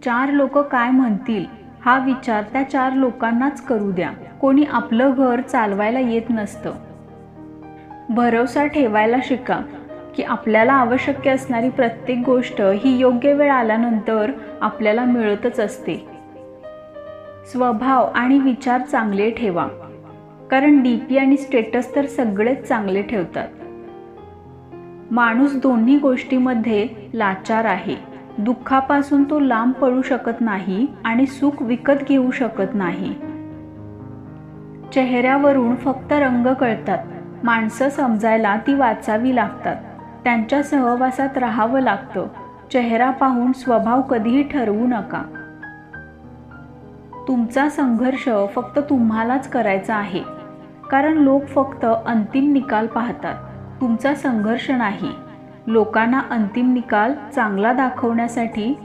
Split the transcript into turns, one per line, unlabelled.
चार लोक काय म्हणतील हा विचार त्या चार लोकांनाच करू द्या. कोणी आपलं घर चालवायला येत नसतं. भरोसा ठेवायला शिका की आपल्याला आवश्यक असणारी प्रत्येक गोष्ट ही योग्य वेळ आल्यानंतर आपल्याला मिळतच असते. स्वभाव आणि विचार चांगले ठेवा, कारण डीपी आणि स्टेटस तर सगळेच चांगले ठेवतात. माणूस दोन्ही गोष्टींमध्ये लाचार आहे. दुःखापासून तो लांब पळू शकत नाही आणि सुख विकत घेऊ शकत नाही. चेहऱ्यावरून फक्त रंग कळतात. माणसं समजायला ती वाचावी लागतात. त्यांच्या सहवासात राहावं लागतं. चेहरा पाहून स्वभाव कधीही ठरवू नका. तुमचा संघर्ष फक्त तुम्हालाच करायचा आहे, कारण लोक फक्त अंतिम निकाल पाहतात, तुमचा संघर्ष नाही. लोकांना अंतिम निकाल चांगला दाखवण्यासाठी